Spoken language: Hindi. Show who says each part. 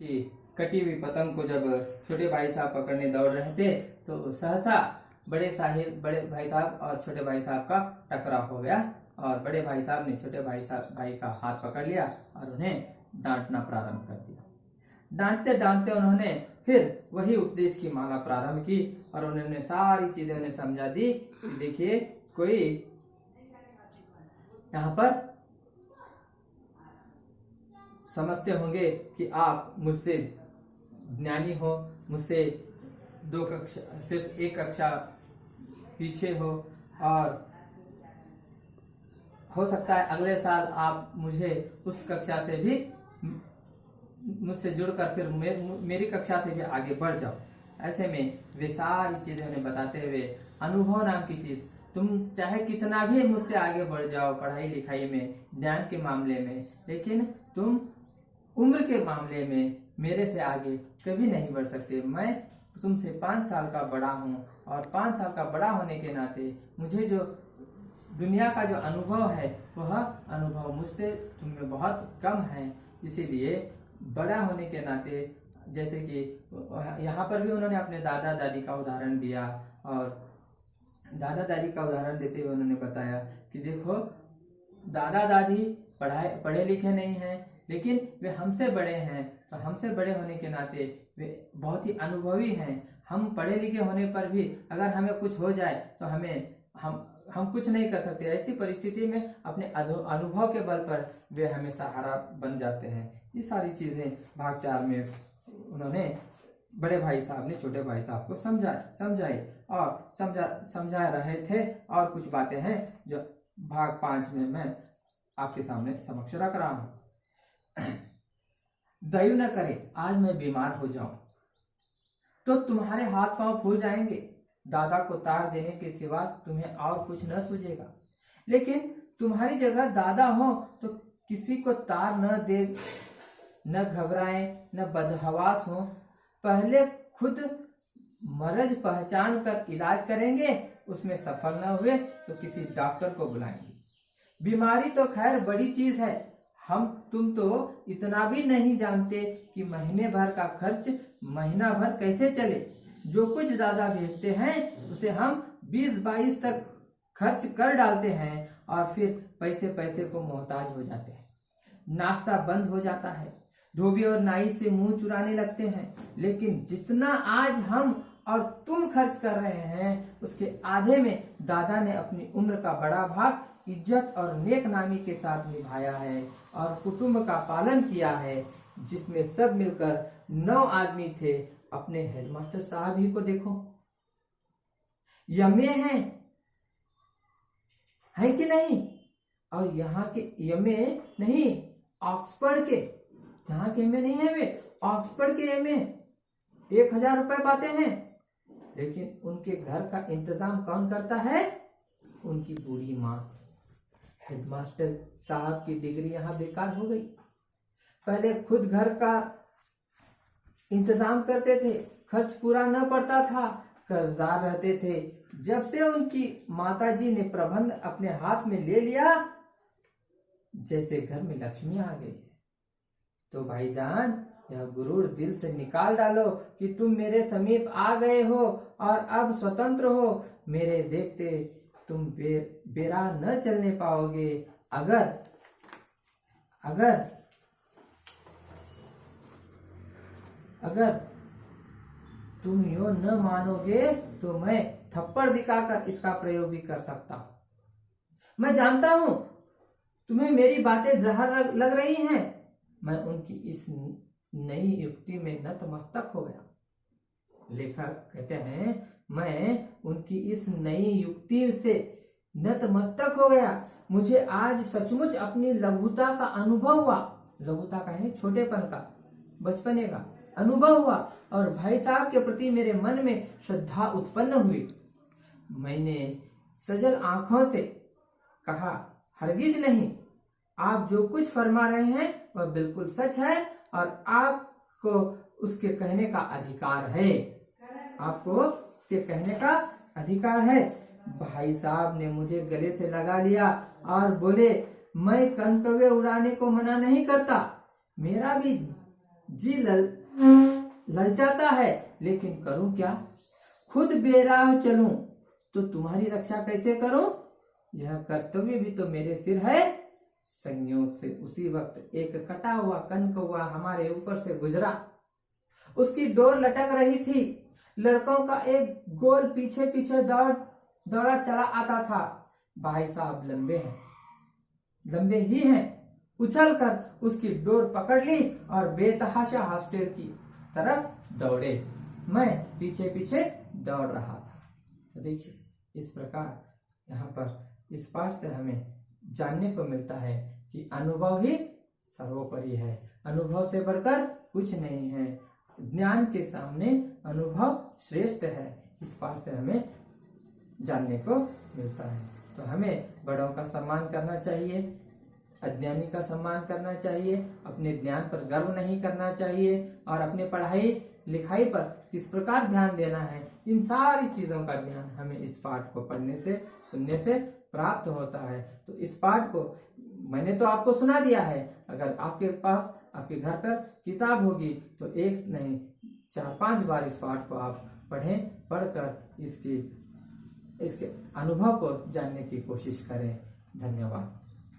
Speaker 1: कि कटी हुई पतंग को जब छोटे भाई साहब पकड़ने दौड़ रहे थे तो सहसा बड़े भाई साहब और छोटे भाई साहब का टकराव हो गया और बड़े भाई साहब ने छोटे भाई का हाथ पकड़ लिया और उन्हें डांटना प्रारंभ कर दिया। डांटते डांटते उन्होंने फिर वही उपदेश की माला प्रारंभ की और उन्होंने सारी चीजें उन्हें समझा दी कि देखिए, कोई यहाँ पर समझते होंगे कि आप मुझसे ज्ञानी हो, मुझसे सिर्फ एक कक्षा पीछे हो और हो सकता है अगले साल आप मुझे उस कक्षा से भी मुझसे जुड़कर फिर मेरी कक्षा से भी आगे बढ़ जाओ। ऐसे में वे सारी चीजें उन्हें बताते हुए अनुभव नाम की चीज, तुम चाहे कितना भी मुझसे आगे बढ़ जाओ पढ़ाई लिखाई में, ज्ञान के मामले में, लेकिन तुम उम्र के मामले में मेरे से आगे कभी नहीं बढ़ सकते। मैं तुमसे 5 साल का बड़ा हूँ और 5 साल का बड़ा होने के नाते मुझे जो दुनिया का जो अनुभव है वह अनुभव मुझसे तुम में बहुत कम है। इसीलिए बड़ा होने के नाते, जैसे कि यहाँ पर भी उन्होंने अपने दादा दादी का उदाहरण दिया और दादा दादी का उदाहरण देते हुए उन्होंने बताया कि देखो, दादा दादी पढ़े लिखे नहीं हैं, लेकिन वे हमसे बड़े हैं और हमसे बड़े होने के नाते वे बहुत ही अनुभवी हैं। हम पढ़े लिखे होने पर भी अगर हमें कुछ हो जाए तो हम कुछ नहीं कर सकते। ऐसी परिस्थिति में अपने अनुभव के बल पर वे हमें सहारा बन जाते हैं। ये सारी चीजें भाग 4 में उन्होंने बड़े भाई साहब ने छोटे भाई साहब को समझाई और समझा रहे थे। और कुछ बातें हैं जो भाग 5 में मैं आपके सामने समक्ष रख रहा हूं। दया न करे आज मैं बीमार हो जाऊं तो तुम्हारे हाथ पांव फूल जाएंगे। दादा को तार देने के सिवा तुम्हें और कुछ न सूझेगा, लेकिन तुम्हारी जगह दादा हो तो किसी को तार न दे, न घबराए, न बदहवास हो। पहले खुद मर्ज पहचान कर इलाज करेंगे, उसमें सफल न हुए तो किसी डॉक्टर को बुलाएंगे। बीमारी तो खैर बड़ी चीज है, तुम तो इतना भी नहीं जानते कि महीने भर का खर्च महीना भर कैसे चले। जो कुछ दादा भेजते हैं उसे हम 20-22 तक खर्च कर डालते हैं और फिर पैसे को मोहताज हो जाते हैं। नाश्ता बंद हो जाता है, धोबी और नाई से मुंह चुराने लगते हैं, लेकिन जितना आज हम और तुम खर्च कर रहे हैं उसके आधे में दादा ने अपनी उम्र का बड़ा भाग इज्जत और नेक नामी के साथ निभाया है और कुटुंब का पालन किया है, जिसमें सब मिलकर 9 आदमी थे। अपने हेडमास्टर साहब ही को देखो, यमे है कि नहीं? और यहाँ के यमे नहीं, ऑक्सफोर्ड के, यहाँ के एमए नहीं है, वे ऑक्सफोर्ड के एमए 1000 रुपए पाते हैं, लेकिन उनके घर का इंतजाम कौन करता है? उनकी बूढ़ी माँ। हेडमास्टर साहब की डिग्री यहाँ बेकार हो गई। पहले खुद घर का इंतजाम करते थे, खर्च पूरा न पड़ता था, कर्जदार रहते थे। जब से उनकी माताजी ने प्रबंध अपने हाथ में ले लिया, जैसे घर में लक्ष्मी आ गई। तो भाईजान, यह गुरूर दिल से निकाल डालो कि तुम मेरे समीप आ गए हो और अब स्वतंत्र हो। मेरे देखते तुम बेराह न चलने पाओगे। अगर तुम यो न मानोगे तो मैं थप्पड़ दिखाकर इसका प्रयोग भी कर सकता हूं। मैं जानता हूं तुम्हें मेरी बातें जहर लग रही हैं। मैं उनकी इस नई युक्ति में नतमस्तक हो गया। लेखक कहते हैं, मैं उनकी इस नई युक्ति से नतमस्तक हो गया। मुझे आज सचमुच अपनी लघुता का अनुभव हुआ। लघुता का है छोटेपन का, बचपने का अनुभव हुआ और भाई साहब के प्रति मेरे मन में श्रद्धा उत्पन्न हुई। मैंने सजल आंखों से कहा, हरगिज नहीं, आप जो कुछ फरमा रहे हैं वह बिल्कुल सच है और आपको उसके कहने का अधिकार है। आपको उसके कहने का अधिकार है। भाई साहब ने मुझे गले से लगा लिया और बोले, मैं कनकवे उड़ाने को मना नहीं करता। मेरा भी जी ललचाता है, लेकिन करूं क्या, खुद बेराह चलूं तो तुम्हारी रक्षा कैसे करूं, यह कर्तव्य भी तो मेरे सिर है। संयोग से उसी वक्त एक कटा हुआ कनकौआ हमारे ऊपर से गुजरा। उसकी डोर लटक रही थी। लड़कों का एक गोल पीछे पीछे दौड़ा चला आता था। भाई साहब लंबे ही हैं। उछलकर उसकी डोर पकड़ ली और बेतहाशा हॉस्टल की तरफ दौड़े। मैं पीछे पीछे दौड़ रहा था। तो देखिए इस प्रकार यहाँ पर इस पाठ से हमें जानने को मिलता है कि अनुभव ही सर्वोपरि है। अनुभव से बढ़कर कुछ नहीं है। ज्ञान के सामने अनुभव श्रेष्ठ है। इस पाठ से हमें जानने को मिलता है। तो हमें बड़ों का सम्मान करना चाहिए, अज्ञानी का सम्मान करना चाहिए, अपने ज्ञान पर गर्व नहीं करना चाहिए और अपने पढ़ाई लिखाई पर किस प्रकार ध्यान देना है, इन सारी चीजों का ज्ञान हमें इस पाठ को पढ़ने से सुनने से प्राप्त होता है। तो इस पाठ को मैंने तो आपको सुना दिया है। अगर आपके पास आपके घर पर किताब होगी तो एक नहीं 4-5 बार इस पाठ को आप पढ़ें। पढ़कर इसके अनुभव को जानने की कोशिश करें। धन्यवाद।